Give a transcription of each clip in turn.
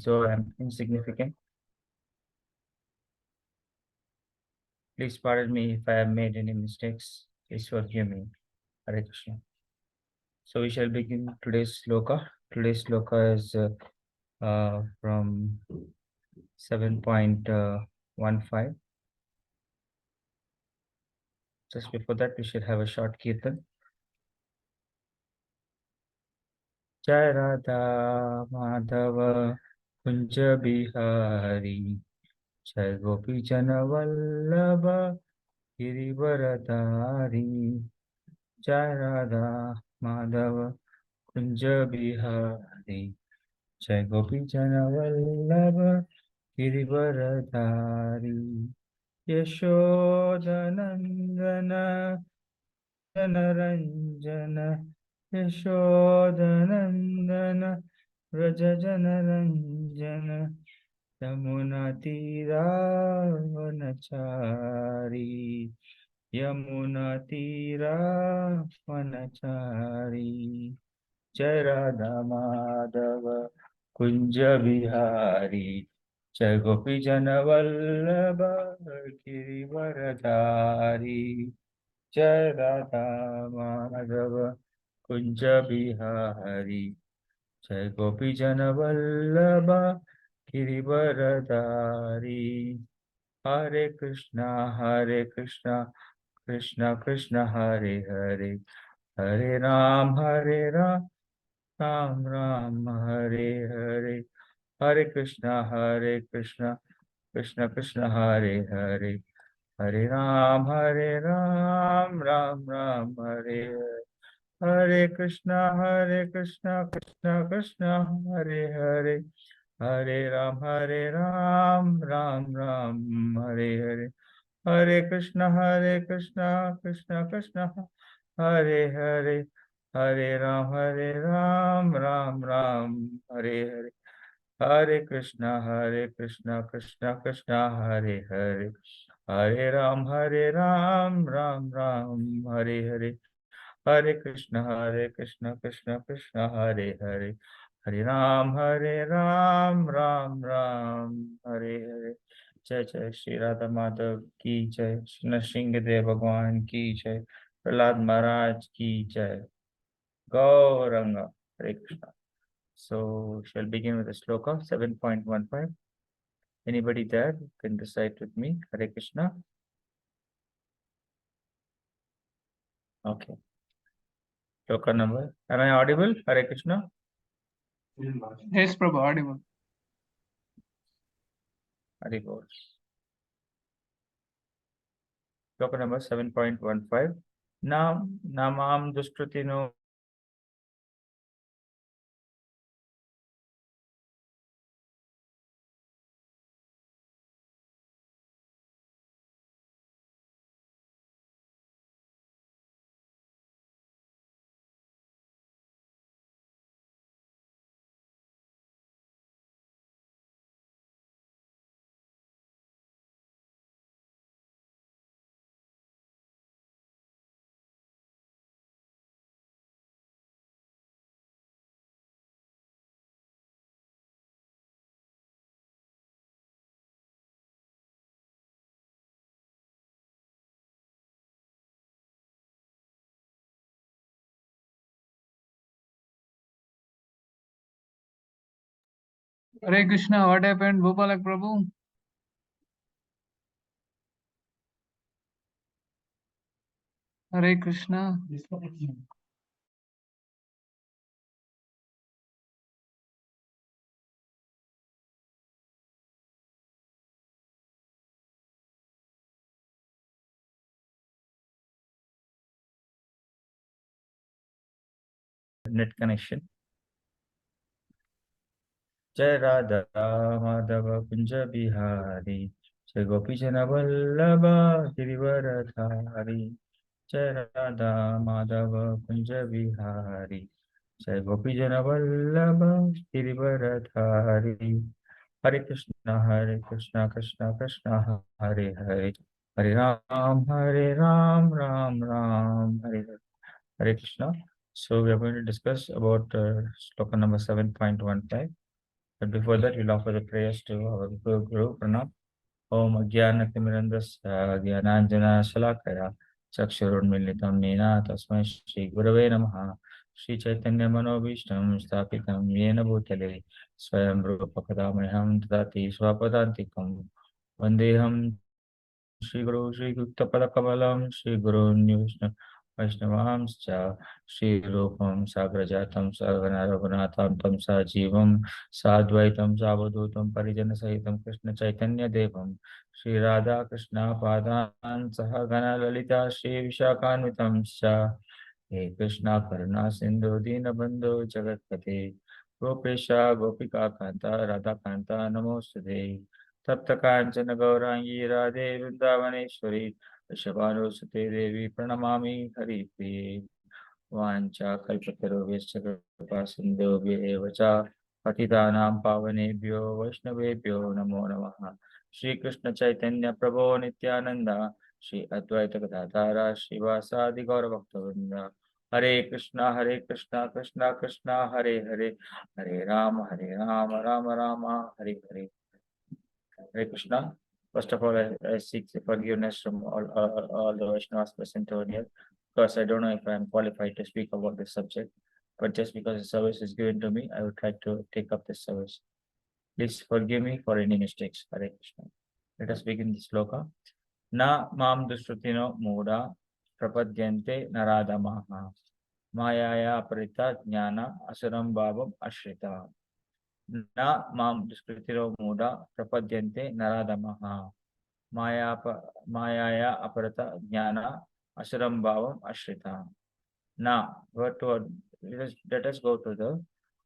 so I'm insignificant. Please pardon me if I have made any mistakes. Please forgive me. Hare Krishna. So we shall begin today's sloka. Today's sloka is from 7.15. Just before that, we should have a short kirtan. Jai Radha Madhava Kunja Bihari Jai Gopi Jana Vallabha Girivaradhari Jai Radha Madhava Kunja Bihari Jai Gopi Jana Vallabha Girivaradhari Yashodanandana Janaranjana Yashodanandana Raja Janaranjana Yamuna Tira Vanachari Yamuna Tira Vanachari Jai Radha Madhava Kunja Bihari Jai Gopi Jana Vallabha Girivaradhari Jai Radha Madhava Kunja Bihari Jai Gopi Jana Vallabha Girivaradhari Hare Krishna Krishna Krishna Hare Hare Hare Ram Ram Ram Hare Hare Hare Krishna Krishna Krishna Hare Hare Hare Ram Ram Ram Hare Hare Hare Krishna Krishna Krishna Hare Hare Hare Ram Ram Ram Hare Hare Hare Krishna Krishna Krishna Hare Hare Hare Ram Ram Ram Hare Hare Hare Krishna Krishna Krishna Hare Hare Hare Ram Ram Ram Hare Hare Hare Krishna Krishna Krishna Hare Hare Hare Ram Ram Ram Hare Hare जय जय श्री राधा माधव की जय श्री नरसिंहदेव भगवान की जय प्रहलाद महाराज की जय गौरंग हरे Krishna. So shall begin with the sloka 7.15. Anybody there who can recite with me? Hare Krishna. Okay. Sloka number. Am I audible? Hare Krishna. Yes, Prabhu, audible. Hare Bol. Sloka number 7.15. Namam Duskritino Hare Krishna, what happened, Bhupalaka Prabhu? Hare Krishna. net connection. Jai Radha Madhava Kunja Bihari Jai Gopi Jana Vallabha Girivaradhari Jai Radha Madhava Kunja Bihari Jai Gopi Jana Vallabha Girivaradhari Hare Krishna Krishna Krishna Hare Hare Hare Ram Ram Ram Hare Hare. Hare Krishna. So we are going to discuss about sloka number 7.15. But before that, we'll offer the prayers to our Guru Pranam. Om Ajnanatimirandasya Jnananjana Shalakaya Chakshurunmilitam Nena Tasmai Shri Gurave Namaha Shri Chaitanya Manobhishtam Sthapitam Yena Bhutale Swayam Rupa Kadamaham Tadati Swapadantikam Vandeham Shri Guru Shri Gupta Padakamalam Shri Guru Vishnu Vaishnavamscha Shri Rupam Sagrajatam Sagana Raghunatham Tam Sajivam Sadvaitam Savadutam Parijana Sahitam Krishna Chaitanya Devam Shri Radha Krishna Padan Sahagana Lalita Shri Vishakhanvitam Scha He Krishna Karuna Sindhu Dinabandhu Jagatpate Gopesha Gopika Kanta Radha Kanta Namostade तप्त कांचन गौरांगी राधे वृंदावनेश्वरी वृषभानुसुते देवी प्रणमामि हरिप्रिये वाञ्छा कल्पतरुभ्यश्च कृपा सिन्धुभ्येव च पतितानां पावनेभ्यो वैष्णवेभ्यो नमो नमः श्री कृष्ण चैतन्य प्रभो नित्यानंद श्री अद्वैत गदाधर श्रीवासादि गौरभक्तवृंद हरे Krishna Krishna Krishna Hare Hare Hare Ram Ram Ram Hare Hare Hare Krishna. First of all, I seek forgiveness from all the Vaishnavas present over here, because I don't know if I am qualified to speak about this subject. But just because the service is given to me, I would like to take up this service. Please forgive me for any mistakes. Hare Krishna. Let us begin this sloka. Na mam dushrutino muda prapadyante naradamaha mayaya aparita jnana asuram bhavam ashrita. Na mam duskrutiro muda prapadyante naradamaha mayaya aparata jnana asuram bhavam ashrita. Now, word to word, let us go to the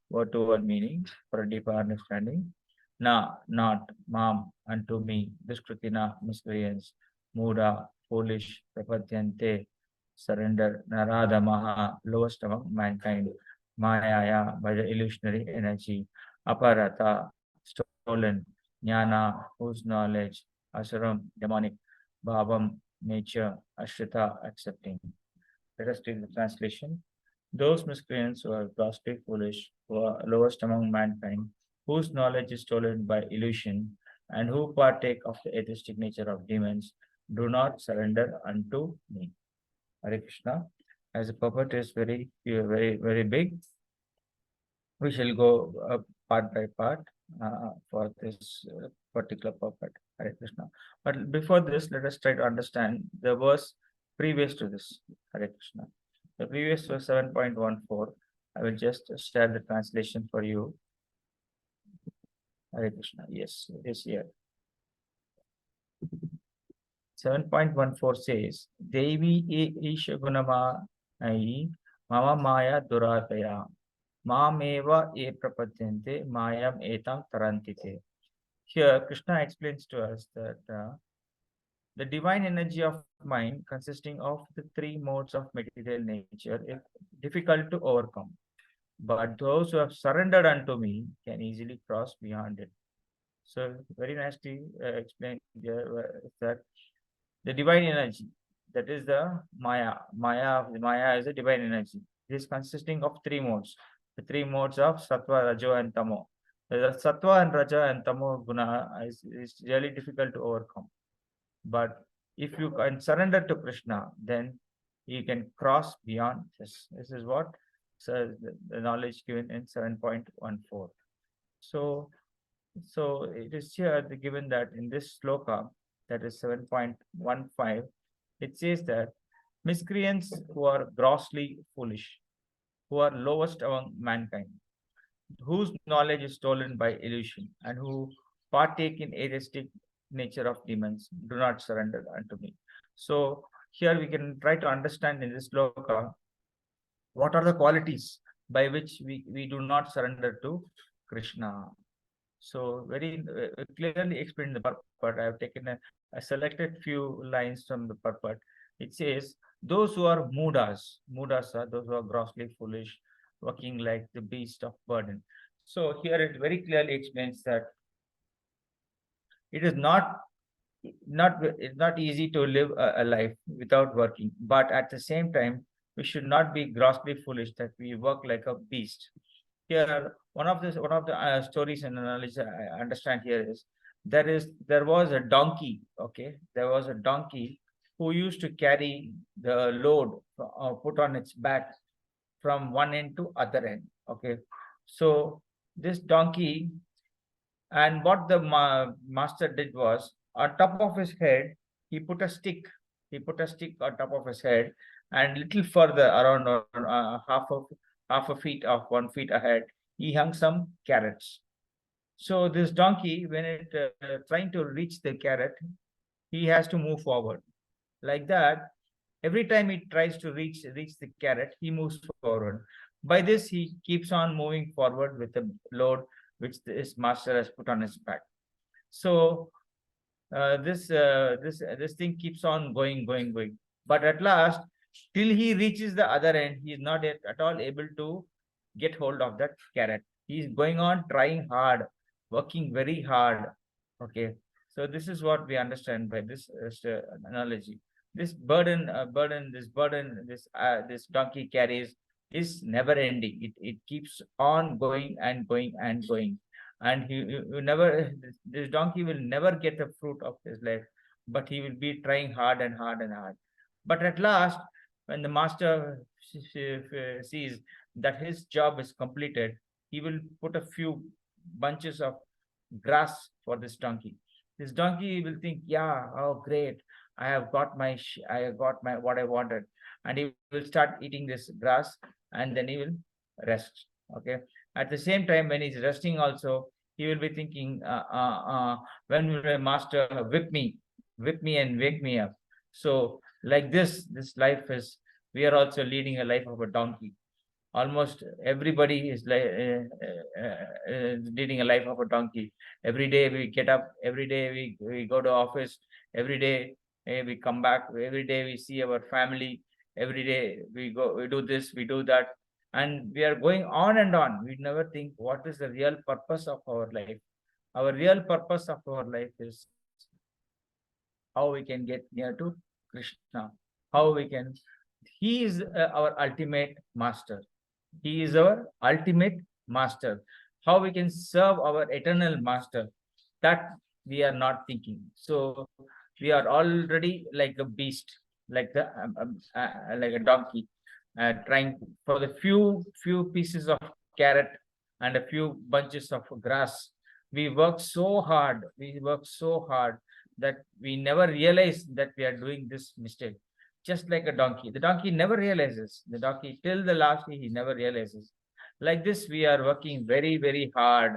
word to word meaning for a deeper understanding. Na, not, mam, unto me, duskritina, miscreants, muda, foolish, prapadyante, surrender, narada maha, lowest among mankind, mayaya, by the illusionary energy, aparata, stolen, jnana, whose knowledge, asuram, demonic, bhavam, nature, ashrita, accepting. Let us read the translation. Those miscreants who are grossly foolish, who are lowest among mankind, whose knowledge is stolen by illusion, and who partake of the atheistic nature of demons, do not surrender unto me. Hare Krishna. As the purport is very big, we shall go part by part for this particular purport. Hare Krishna. But before this, let us try to understand the verse previous to this. Hare Krishna. The previous verse 7.14. I will just share the translation for you. Hare Krishna. Yes, it is here. 7.14 says, Devi Isha Gunama Mama Maya Durataya Mameva e prapadyante mayam etam tarantite. Here, Krishna explains to us that the divine energy of mind, consisting of the three modes of material nature, is difficult to overcome. But those who have surrendered unto me can easily cross beyond it. So, very nicely explained here that the divine energy, that is the Maya. Maya is a divine energy. It is consisting of three modes. The three modes of Sattva, Rajo, and Tamo. The Sattva and Raja and Tamo guna is really difficult to overcome. But if you can surrender to Krishna, then you can cross beyond this. This is what the knowledge given in 7.14. So it is here given that in this sloka, that is 7.15, it says that miscreants who are grossly foolish, who are lowest among mankind, whose knowledge is stolen by illusion, and who partake in atheistic nature of demons, do not surrender unto me. So here we can try to understand in this sloka what are the qualities by which we do not surrender to Krishna. So very clearly explained the purport. I have taken a selected few lines from the purport. It says, those who are mudas are those who are grossly foolish, working like the beast of burden. So here it very clearly explains that it is it's not easy to live a life without working, but at the same time, we should not be grossly foolish that we work like a beast. Here, one of the stories and knowledge I understand here is there was a donkey. Okay, there was a donkey who used to carry the load put on its back from one end to other end. Okay, so this donkey, and what the master did was, on top of his head, he put a stick. He put a stick on top of his head, and little further, around half a feet of 1 feet ahead, he hung some carrots. So this donkey, when it trying to reach the carrot, he has to move forward. Like that, every time he tries to reach the carrot, he moves forward. By this, he keeps on moving forward with the load which his master has put on his back. So this thing keeps on going. But at last, till he reaches the other end, he is not at all able to get hold of that carrot. He is going on trying hard, working very hard. Okay, so this is what we understand by this analogy. This donkey carries is never ending. It keeps on going and going and going, and he never, this donkey will never get the fruit of his life, but he will be trying hard and hard and hard. But at last, when the master sees that his job is completed, he will put a few bunches of grass for this donkey. This donkey will think, yeah, oh great, I have got my what I wanted, and he will start eating this grass, and then he will rest. Okay, at the same time, when he's resting also, he will be thinking, when will my master whip me and wake me up? So like this life is, we are also leading a life of a donkey. Almost everybody is like leading a life of a donkey. Every day we get up, every day we go to office, every day we come back, every day we see our family, every day we do this, we do that, and we are going on and on. We never think what is the real purpose of our life. Our real purpose of our life is how we can get near to Krishna, how we can, he is our ultimate master. He is our ultimate master. How we can serve our eternal master, that we are not thinking. So we are already like a beast, like a donkey, trying for the few pieces of carrot and a few bunches of grass. We work so hard. We work so hard that we never realize that we are doing this mistake. Just like a donkey, the donkey never realizes. The donkey till the last day, he never realizes. Like this, we are working very hard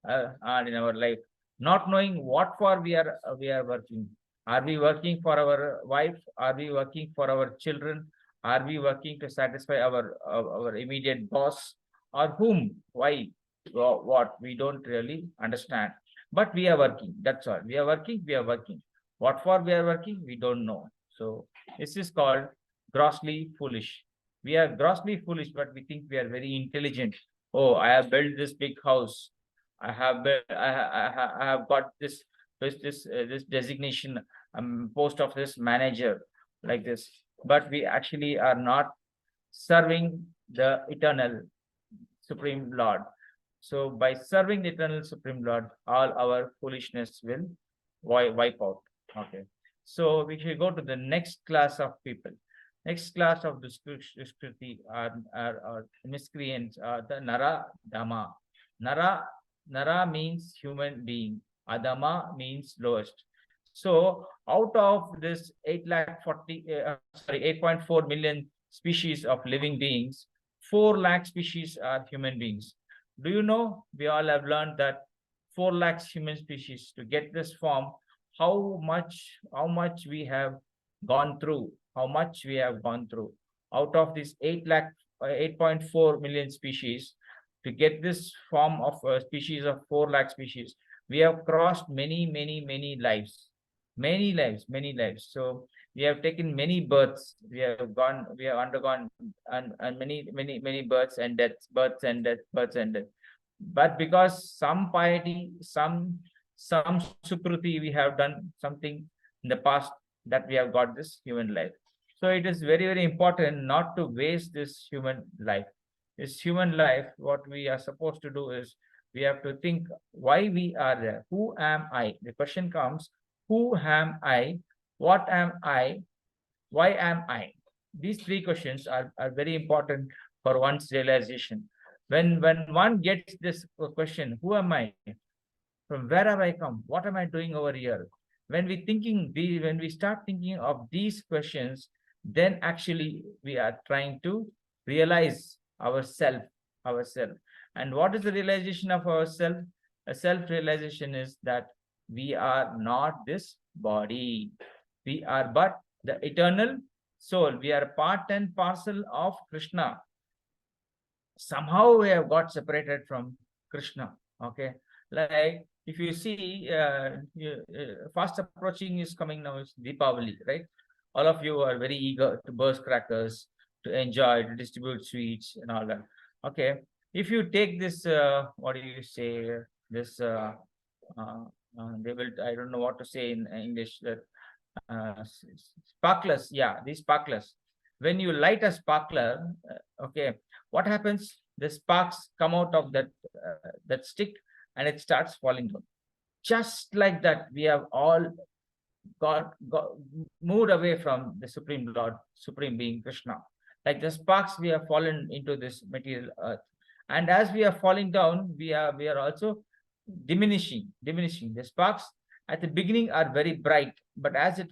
in our life, not knowing what for we are working. Are we working for our wife? Are we working for our children? Are we working to satisfy our immediate boss, or whom? Why? What? We don't really understand. But we are working. That's all. We are working. We are working. What for we are working? We don't know. So this is called grossly foolish. We are grossly foolish, but we think we are very intelligent. Oh, I have built this big house. I have got this designation, post of this manager, like this. But we actually are not serving the eternal Supreme Lord. So by serving the eternal Supreme Lord, all our foolishness will wipe out. Okay. So we should go to the next class of people. Next class of Duskriti are miscreants, are the Nara Dhamma. Nara Nara means human being. Adama means lowest. So out of this 8.4 million species of living beings, 4 lakh species are human beings. Do you know, we all have learned that 4 lakhs human species to get this form, how much we have gone through, how much we have gone through. Out of this 8.4 million species, to get this form of species of 4 lakh species, we have crossed many lives, many lives. So we have taken many births, we have undergone and many births and deaths, births and deaths, births and deaths. But because some piety, some sukruti, we have done something in the past, that we have got this human life. So it is very important not to waste this human life. This human life, what we are supposed to do is we have to think why we are there. Who am I? The question comes, who am I? What am I? Why am I? These three questions are very important for one's realization. When one gets this question, who am I? From where have I come? What am I doing over here? When we start thinking of these questions, then actually we are trying to realize ourself. And what is the realization of ourself? A self-realization is that we are not this body. We are but the eternal soul. We are part and parcel of Krishna. Somehow we have got separated from Krishna. Okay, like if you see, fast approaching is coming now is Deepavali, right? All of you are very eager to burst crackers, to enjoy, to distribute sweets and all that. Okay, if you take this, what do you say? This, uh, they will. I don't know what to say in English. That sparklers, yeah, these sparklers. When you light a sparkler, okay, what happens? The sparks come out of that stick and it starts falling down. Just like that, we have all got moved away from the Supreme Lord, Supreme Being Krishna. Like the sparks, we have fallen into this material earth. And as we are falling down, we are also diminishing. The sparks at the beginning are very bright, but as it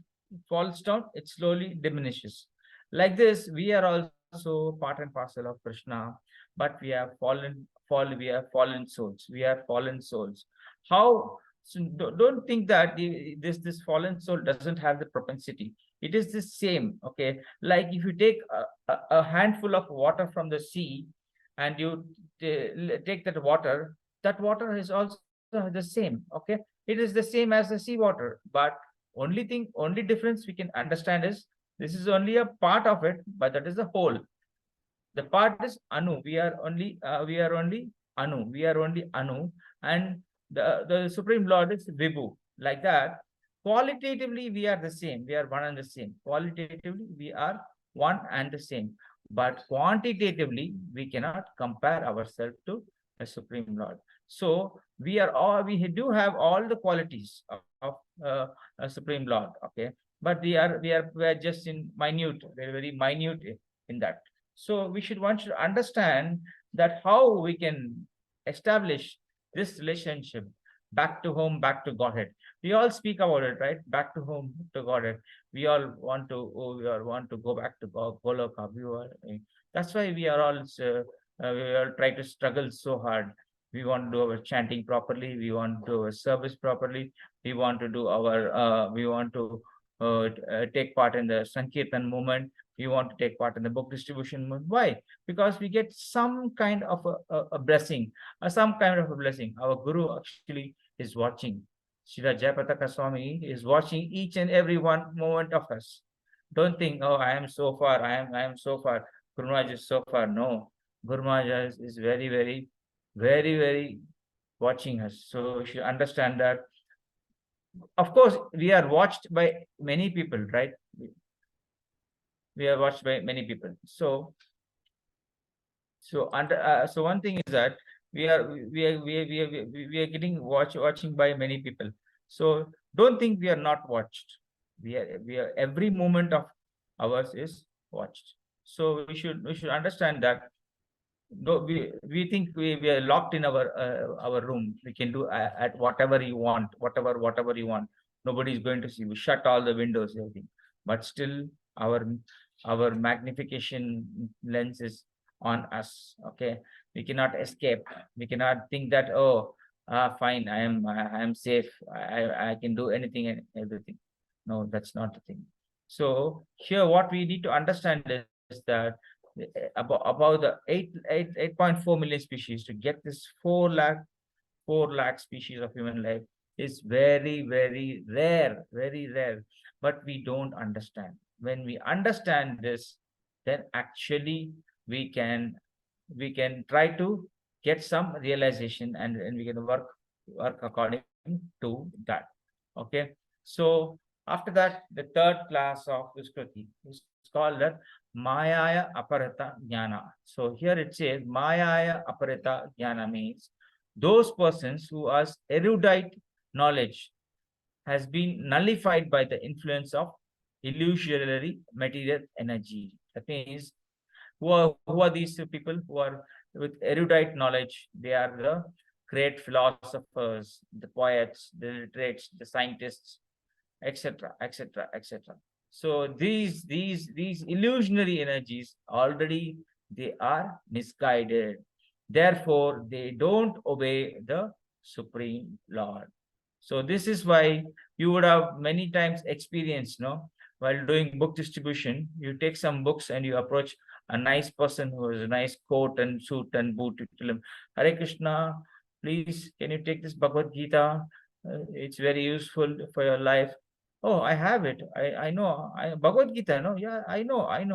falls down, it slowly diminishes. Like this, we are also part and parcel of Krishna, but we have we are fallen souls. We are fallen souls. How? So don't think that this fallen soul doesn't have the propensity. It is the same. Okay, like if you take a handful of water from the sea, and you take that water is also the same. Okay, it is the same as the seawater, but only difference we can understand is this is only a part of it, but that is the whole. The part is anu. We are only anu, and the Supreme Lord is Vibhu. Like that, qualitatively we are the same. We are one and the same. Qualitatively we are one and the same, but quantitatively we cannot compare ourselves to the Supreme Lord. So we do have all the qualities of a Supreme Lord. Okay, but we are just in minute. We're very minute in that. So we should want to understand that how we can establish this relationship back to home, back to Godhead. We all speak about it, right? Back to home, to Godhead. We all want to go back to Goloka. That's why we all try to struggle so hard. We want to do our chanting properly. We want to do our service properly. We want to take part in the Sankirtan movement. We want to take part in the book distribution movement. Why? Because we get some kind of a blessing, some kind of a blessing. Our Guru actually is watching. Srila Jayapataka Swami is watching each and every one moment of us. Don't think, oh, I am so far, I am so far, Guru Maharaj is so far. No, Guru Maharaj is very, very, very, very watching us. So we should understand that. Of course, we are watched by many people, right? We are watched by many people. So one thing is that we are getting watching by many people. So don't think we are not watched. We are every moment of ours is watched. So we should understand that. We think we are locked in our room. We can do at whatever you want, whatever you want. Nobody is going to see. We shut all the windows, everything. But still, our our magnification lens is on us. Okay, we cannot escape. We cannot think that, oh, fine, I am safe. I can do anything and everything. No, that's not the thing. So here, what we need to understand is that about the 8.4 million species, to get this 4 lakh species of human life is very, very rare, but we don't understand. When we understand this, then actually we can try to get some realization, and we can work according to that. Okay, so after that, the third class of Viskriti is called the Mayaya aparata jnana. So here it says Mayaya aparata jnana means those persons who has erudite knowledge has been nullified by the influence of illusionary material energy. That means who are these people who are with erudite knowledge? They are the great philosophers, the poets, the literates, the scientists, etc., etc., etc. So these illusionary energies already they are misguided. Therefore, they don't obey the Supreme Lord. So this is why you would have many times experienced, no, while doing book distribution, you take some books and you approach a nice person who has a nice coat and suit and boot. You tell him, Hare Krishna, please, can you take this Bhagavad Gita? It's very useful for your life. Oh, I have it. I know. Bhagavad Gita, no? Yeah, I know. I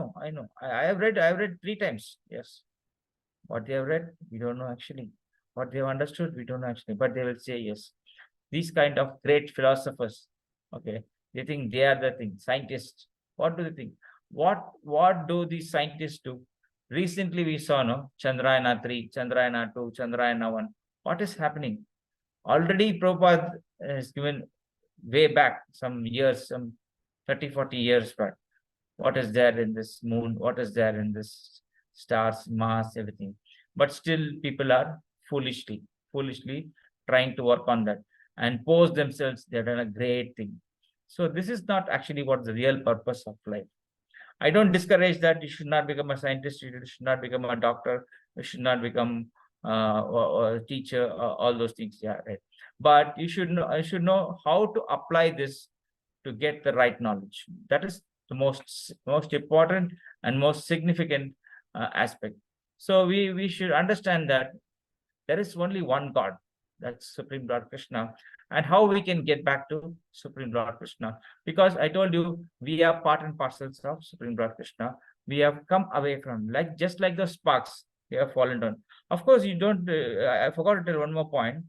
have read 3 times. Yes. What they have read, we don't know actually. What they have understood, we don't know actually. But they will say yes. These kind of great philosophers, okay, they think they are the thing. Scientists, what do they think? What do these scientists do? Recently we saw, no, Chandrayana 3, Chandrayana 2, Chandrayana 1. What is happening? Already Prabhupada has given way back some years, some 30, 40 years back. What is there in this moon? What is there in this stars, Mars, everything? But still people are foolishly trying to work on that and pose themselves. They've done a great thing. So this is not actually what the real purpose of life. I don't discourage that you should not become a scientist, you should not become a doctor, you should not become or a teacher, all those things. Yeah, right. But you should know how to apply this to get the right knowledge. That is the most important and most significant aspect. So we should understand that there is only one God, that's Supreme Lord Krishna, and how we can get back to Supreme Lord Krishna. Because I told you, we are part and parcels of Supreme Lord Krishna. We have come away from, like, just like the sparks, they have fallen down. Of course, you don't, I forgot to tell one more point.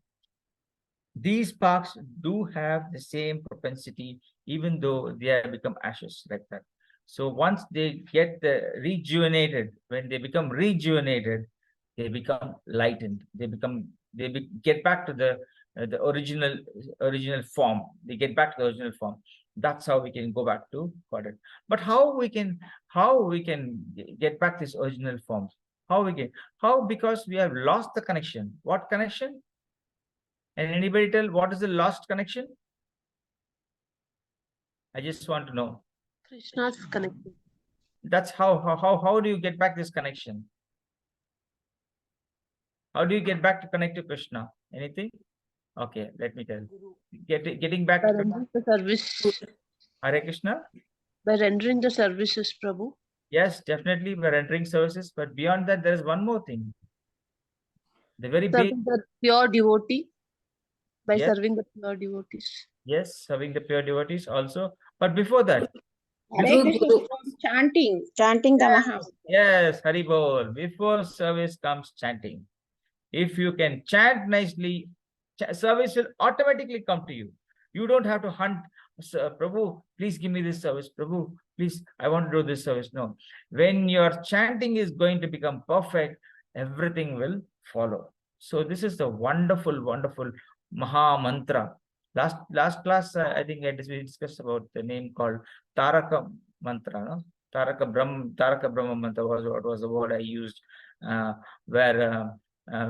These sparks do have the same propensity, even though they have become ashes like that. So once they get rejuvenated, when they become rejuvenated, they become lightened. Get back to the original form. They get back to the original form. That's how we can go back to God. But how we can get back this original form? How? Because we have lost the connection. What connection? And anybody tell what is the lost connection? I just want to know. Krishna's connection. That's how do you get back this connection? How do you get back to connect to Krishna? Anything? Okay, let me tell. Getting back By to Krishna. rendering the service. Hare Krishna? By rendering the services, Prabhu. Yes, definitely we're rendering services, but beyond that, there is one more thing. The very big. Serving the pure devotee. By Yes. serving the pure devotees. Yes, serving the pure devotees also. But before that, chanting the Maha. yes, Hari Bol. Before service comes chanting. If you can chant nicely, service will automatically come to you. You don't have to hunt, Prabhu, please give me this service. Prabhu, please, I want to do this service. No. When your chanting is going to become perfect, everything will follow. So this is the wonderful, wonderful Maha Mantra. Last class, I think we discussed about the name called Taraka Mantra. No? Taraka Brahma Mantra was the word I used, where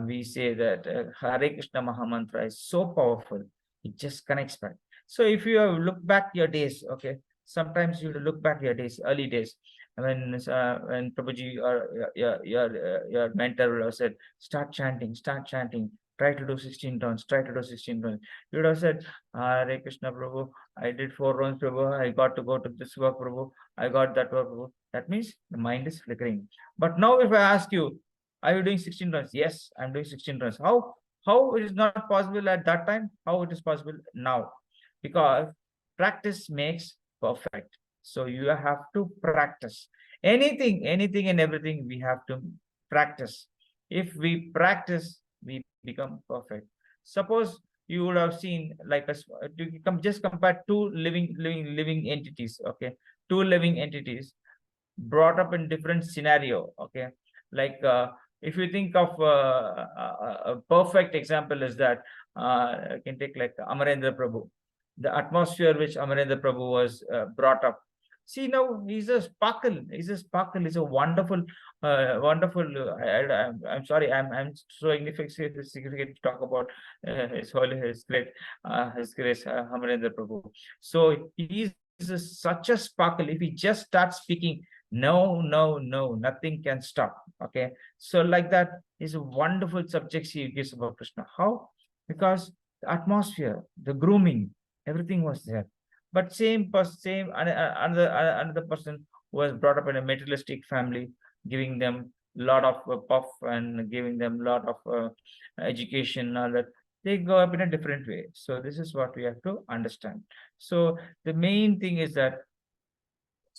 we say that Hare Krishna Mahamantra is so powerful, it just connects back. So if you have look back your days, okay, sometimes you look back your days, early days, when Prabhuji or your mentor will have said, start chanting, try to do 16 rounds, try to do 16 rounds. You would have said, Hare Krishna Prabhu, I did 4 rounds, Prabhu, I got to go to this work, Prabhu, I got that work, Prabhu. That means the mind is flickering. But now if I ask you, are you doing 16 runs? Yes, I'm doing 16 runs. How it is not possible at that time? How it is possible now? Because practice makes perfect. So you have to practice. Anything and everything we have to practice. If we practice, we become perfect. Suppose you would have seen like just compare two living entities. Okay, two living entities. brought up in different scenario. Okay, like if you think of a perfect example is that I can take like Amarendra Prabhu, the atmosphere which Amarendra Prabhu was brought up. See, now he's a sparkle. He's a sparkle. He's a wonderful, wonderful. I'm sorry. I'm so significant to talk about his holy, his grace, Amarendra Prabhu. So he's such a sparkle. If he just starts speaking, no, no, no, nothing can stop. Okay, so like that is a wonderful subject he gives about Krishna. How? Because the atmosphere, the grooming, everything was there. But same person, another person who was brought up in a materialistic family, giving them lot of puff and giving them lot of education, all that, they go up in a different way. So this is what we have to understand. So the main thing is that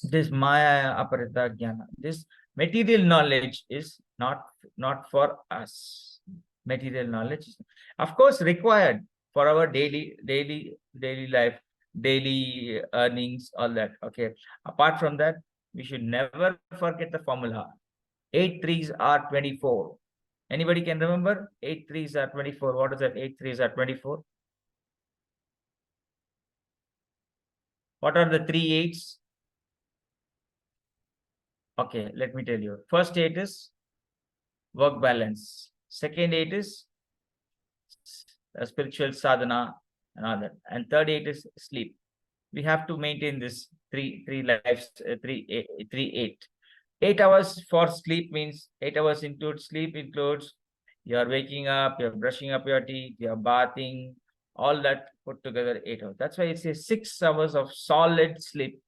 this Maya Aparita Jnana, this material knowledge is not for us. Material knowledge is, of course, required for our daily life, daily earnings, all that. Okay. Apart from that, we should never forget the formula. 8 threes are 24. Anybody can remember? 8 threes are 24. What is that? 8 threes are 24. What are the 3 eights? Okay, let me tell you. First 8 is work balance. Second 8 is spiritual sadhana and all that. And third 8 is sleep. We have to maintain this three lives, 8. 8 hours for sleep means 8 hours includes sleep, includes you're waking up, you're brushing up your teeth, you're bathing, all that put together 8 hours. That's why it says 6 hours of solid sleep.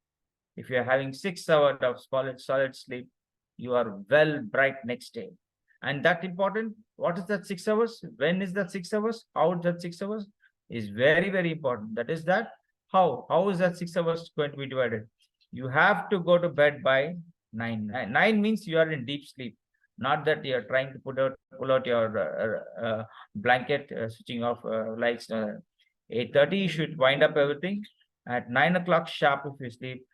If you're having 6 hours of solid sleep, you are well bright next day. And that important, what is that 6 hours? When is that 6 hours? How is that 6 hours? Is very, very important. That is that how is that 6 hours going to be divided? You have to go to bed by 9. 9 means you are in deep sleep. Not that you are trying to pull out your blanket, switching off lights. 8:30 you should wind up everything. At 9 o'clock sharp if you sleep.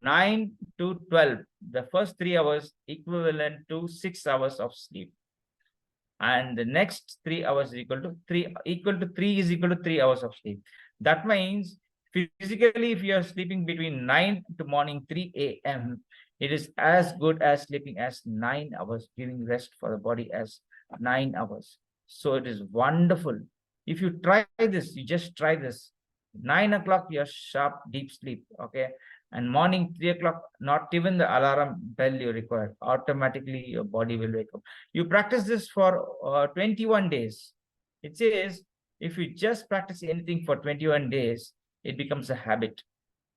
9 to 12, the first 3 hours equivalent to 6 hours of sleep, and the next 3 hours is equal to 3 hours of sleep. That means physically, if you are sleeping between 9 to morning 3 a.m., it is as good as sleeping as 9 hours, giving rest for the body as 9 hours. So it is wonderful. If you try this, you just try this. 9 o'clock, you're sharp, deep sleep. Okay. And morning 3 o'clock, not even the alarm bell you require, automatically your body will wake up. You practice this for 21 days. It says if you just practice anything for 21 days, it becomes a habit,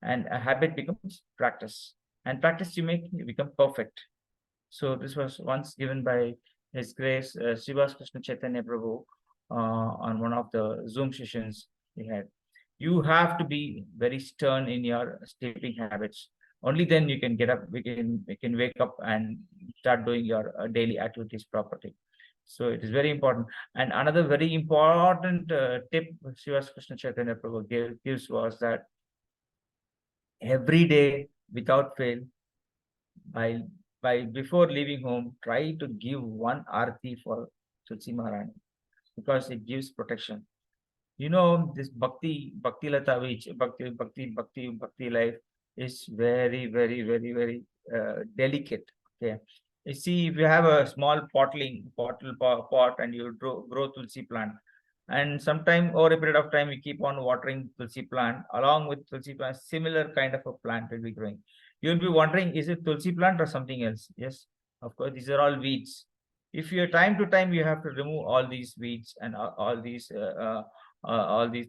and a habit becomes practice, and practice you become perfect. So this was once given by His Grace Srivas Krishna Chaitanya Prabhu on one of the Zoom sessions we had. You have to be very stern in your sleeping habits. Only then you can get up, we can wake up and start doing your daily activities properly. So it is very important. And another very important tip Srivas Krishna Chaitanya Prabhu gives was that every day without fail, by before leaving home, try to give one arti for Tulsi Maharani, because it gives protection. You know, this bhakti lata, which bhakti life is very, very, very, very delicate. Okay, you see, if you have a small pot and you grow tulsi plant, and sometime over a period of time you keep on watering tulsi plant, along with tulsi plant, similar kind of a plant will be growing. You'll be wondering, is it tulsi plant or something else? Yes, of course, these are all weeds. If you time to time you have to remove all these weeds and all these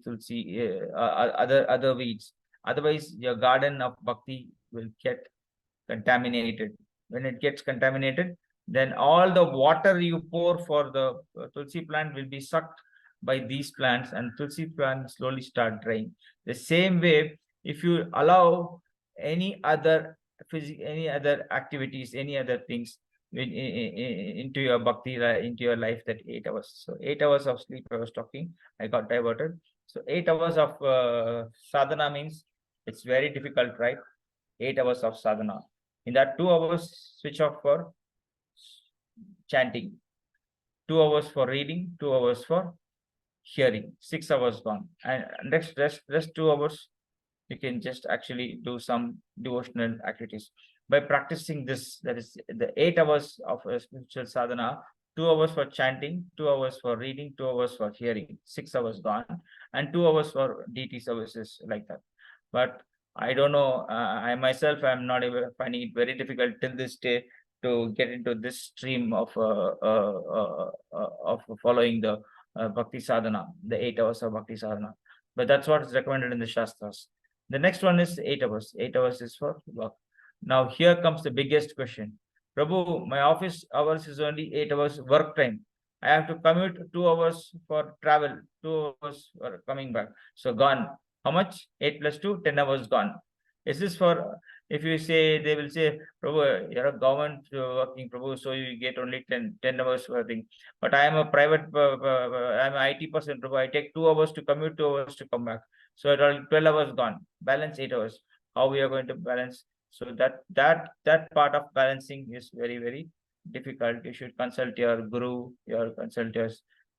tulsi, other weeds. Otherwise, your garden of bhakti will get contaminated. When it gets contaminated, then all the water you pour for the tulsi plant will be sucked by these plants, and tulsi plant slowly start drying. The same way, if you allow any other activities, any other things into your bhakti, into your life, that 8 hours. So 8 hours of sleep I was talking, I got diverted. So 8 hours of sadhana means it's very difficult, right? 8 hours of sadhana. In that 2 hours, switch off for chanting, 2 hours for reading, 2 hours for hearing, 6 hours gone. And rest 2 hours, you can just actually do some devotional activities. By practicing this, that is the 8 hours of spiritual sadhana, 2 hours for chanting, 2 hours for reading, 2 hours for hearing, 6 hours gone, and 2 hours for DT services like that. But I don't know, I myself am not even finding it very difficult till this day to get into this stream of following the bhakti sadhana, the 8 hours of bhakti sadhana. But that's what is recommended in the Shastras. The next one is 8 hours. 8 hours is for work. Now here comes the biggest question. Prabhu, my office hours is only 8 hours work time. I have to commute 2 hours for travel, 2 hours for coming back. So gone. How much? 8 plus 2, 10 hours gone. Is this for, if you say, they will say, Prabhu, you're a government working, Prabhu, so you get only 10 hours working. But I am a private, I'm an IT person, Prabhu. I take 2 hours to commute, 2 hours to come back. So it all 12 hours gone. Balance 8 hours. How we are going to balance? So that part of balancing is very, very difficult. You should consult your guru, consult your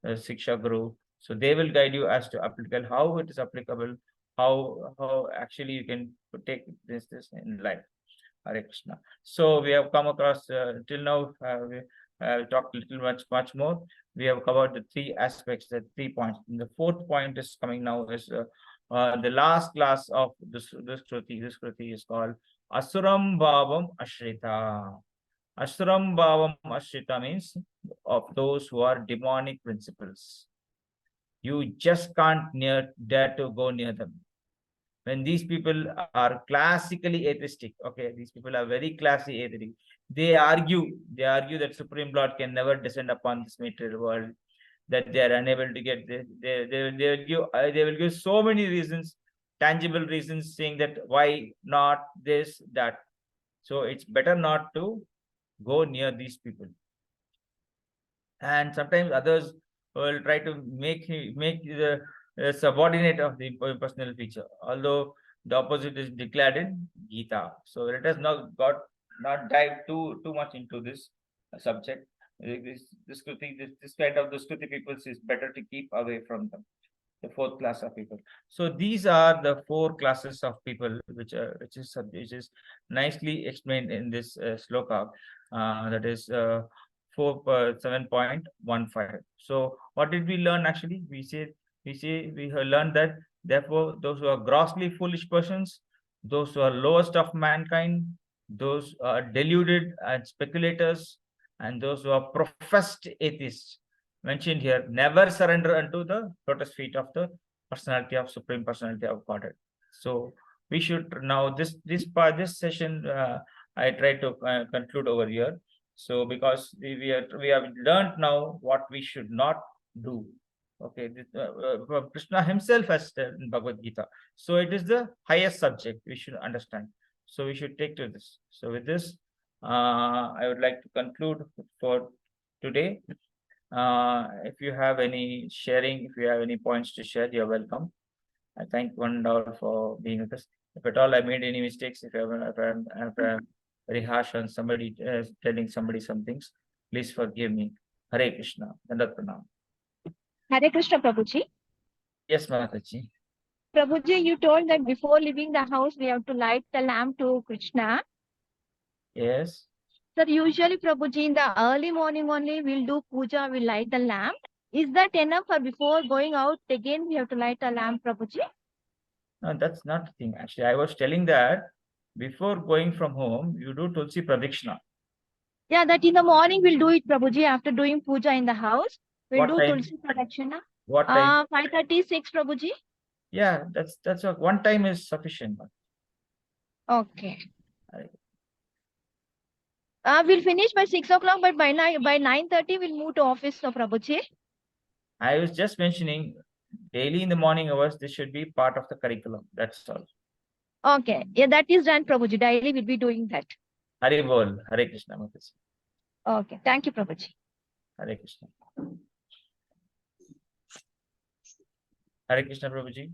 Siksha guru. So they will guide you as to applicable, how it is applicable, how actually you can take this in life. Hare Krishna. So we have come across till now. We talked a little much more. We have covered the 3 aspects, the 3 points. And the 4th point is coming now is the last class of this Kruti. This Kruti is called Asuram Bhavam Ashrita. Asuram Bhavam Ashrita means of those who are demonic principles. You just can't dare to go near them. When these people are classically atheistic, okay, these people are very classically atheistic. They argue that Supreme Lord can never descend upon this material world, that they are unable to get this. They will give so many reasons, tangible reasons, saying that why not this, that. So it's better not to go near these people. And sometimes others will try to make the subordinate of the personal feature, although the opposite is declared in Gita. So let us not dive too much into this subject. This kind of Duskruti people is better to keep away from them. The 4th class of people. So these are the 4 classes of people which is nicely explained in this sloka. That is 7.15. So what did we learn actually? We have learned that therefore those who are grossly foolish persons, those who are lowest of mankind, those who are deluded and speculators, and those who are professed atheists, mentioned here, never surrender unto the lotus feet of the personality of Supreme Personality of Godhead. So we should now this session I try to conclude over here. So because we have learned now what we should not do. Okay, Krishna himself has said in Bhagavad Gita. So it is the highest subject we should understand. So we should take to this. So with this, I would like to conclude for today. If you have any sharing, if you have any points to share, you're welcome. I thank one and all for being with us. If at all I made any mistakes, if I'm very harsh on somebody, telling somebody some things, please forgive me. Hare Krishna. Dandat Pranam. Hare Krishna, Prabhuji. Yes, Mataji. Prabhuji, you told that before leaving the house, we have to light the lamp to Krishna. Yes. Sir, usually, Prabhuji, in the early morning only, we'll do puja, we'll light the lamp. Is that enough, or before going out, again, we have to light a lamp, Prabhuji? No, that's not the thing. Actually, I was telling that before going from home, you do Tulsi Pradikshana. Yeah, that in the morning we'll do it, Prabhuji. After doing puja in the house, we'll What do time? Tulsi Pradakshana. What time? 5:36, Prabhuji. Yeah, that's what one time is sufficient. Okay. Right. We'll finish by 6 o'clock, but by 9:30 we'll move to office, so Prabhuji. I was just mentioning daily in the morning hours, this should be part of the curriculum. That's all. Okay. Yeah, that is done, Prabhuji. Daily we'll be doing that. Hare Bol, Hare Krishna. Mataji. Okay. Thank you, Prabhuji. Hare Krishna. Hare Krishna, Prabhuji.